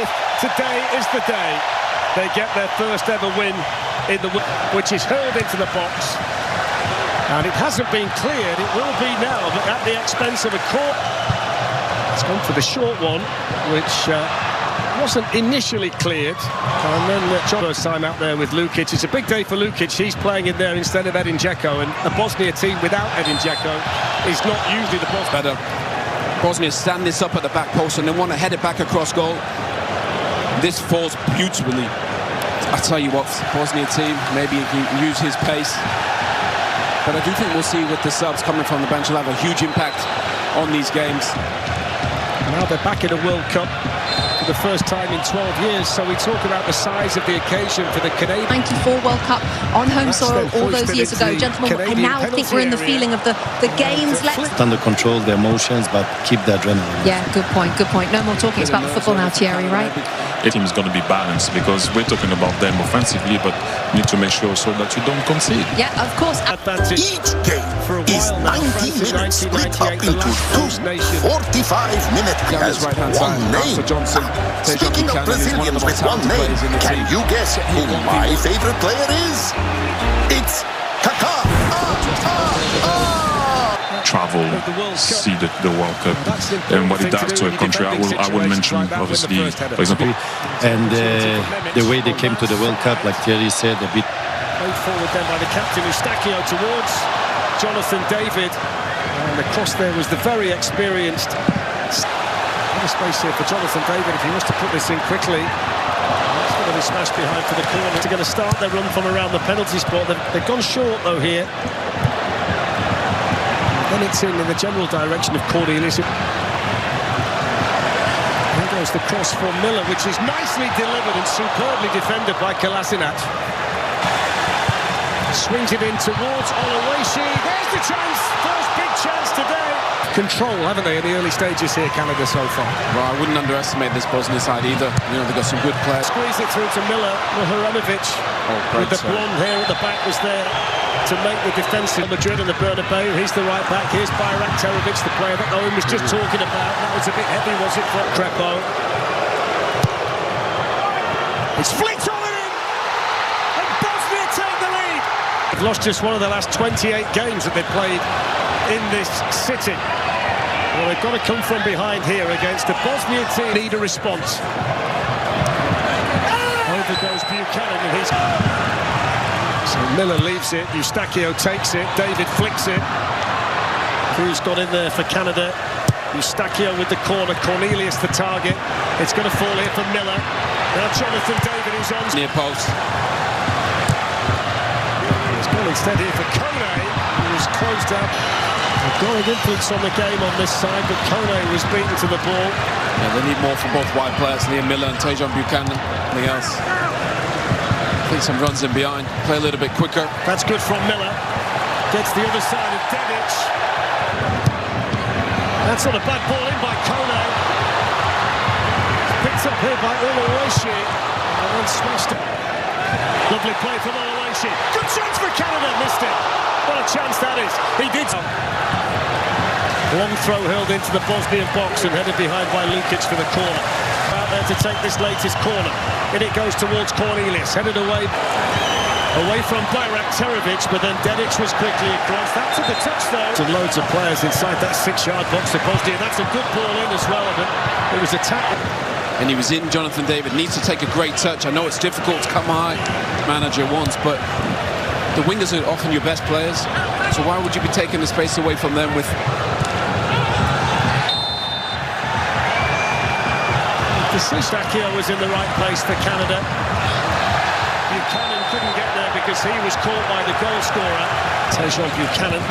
if today is the day they get their first ever win in the which is hurled into the box. And it hasn't been cleared, it will be now, but at the expense of a corner. It's gone for the short one, which wasn't initially cleared. And then John's time out there with Lukic. It's a big day for Lukic. He's playing in there instead of Edin Dzeko. And the Bosnia team without Edin Dzeko is not usually the Bosnia. Better. Bosnia stand this up at the back post and they want to head it back across goal. This falls beautifully. I tell you what, Bosnia team, maybe he can use his pace. But I do think we'll see with the subs coming from the bench, will have a huge impact on these games. Now they're back in a World Cup for the first time in 12 years, so we talk about the size of the occasion for the Canadian. 94 World Cup on home soil all those years ago. Gentlemen, I now think we're in the feeling of the games. Let's under control their emotions, but keep the adrenaline. Yeah, good point, good point. No more talking about the football now, Thierry, right? The team is going to be balanced because we're talking about them offensively, but you need to make sure so that you don't concede. Yeah, of course. Advantage. Each game is 90 minutes split up into two 45-minute has one name. Speaking of Brazilians with one name, can you guess who my favorite player is? It's Kaká. Travel, see the World Cup, and what it does to a country. I will mention, obviously, for example. And the way they came to the World Cup, like Thierry said, a bit. Played forward then by the captain Eustáquio towards Jonathan David. And the cross there was the very experienced. A space here for Jonathan David if he wants to put this in quickly. It's going to be smashed behind for the corner. They're going to start their run from around the penalty spot. They've gone short though here. Then it's in the general direction of Cornelius. There goes the cross for Miller, which is nicely delivered and superbly defended by Kolasinac. Swings it in towards Oluwaseyi. There's the chance. First big chance today. Control, haven't they, in the early stages here, Canada, so far? Well, I wouldn't underestimate this Bosnia side either. You know, they've got some good players. Squeeze it through to Miller. Muharanovic with the blonde hair at the back was there to make the defensive. Madrid and the Bernabeu. He's the right back. Here's Bayraktarovic, the player that Owen was just talking about. That was a bit heavy, was it, for Crepo? It's flicked on it in! And Bosnia take the lead! They've lost just one of the last 28 games that they've played in this city. Well, they've got to come from behind here against the Bosnia team. Need a response. Over goes Buchanan and he's... So Miller leaves it, Eustáquio takes it, David flicks it. Who's got in there for Canada? Eustáquio with the corner, Cornelius the target. It's going to fall here for Miller. Now Jonathan David is on. Near post. It's gone instead here for Kone, who was closed up. A growing influence on the game on this side, but Kone was beaten to the ball. Yeah, they need more from both wide players, Liam Miller and Tejan Buchanan. Anything else? I think some runs in behind. Play a little bit quicker. That's good from Miller. Gets the other side of Dedic. That's not a bad ball in by Kone. Picked up here by Oluwaseyi. And then smashed it. Lovely play from Oluwaseyi. Good chance for Canada. Missed it. What a chance that is. He did. Long throw hurled into the Bosnian box and headed behind by Lukic for the corner. Out there to take this latest corner. In it goes towards Cornelius. Headed away from Bayraktarovic, but then Dedic was quickly across. That took a touch though. And loads of players inside that 6-yard box for Bosnia. That's a good ball in as well, but it was a tap. And he was in. Jonathan David needs to take a great touch. I know it's difficult to come high, manager wants, but the wingers are often your best players, so why would you be taking the space away from them with... Eustáquio was in the right place for Canada. Buchanan couldn't get there because he was caught by the goal scorer, Tejan Buchanan.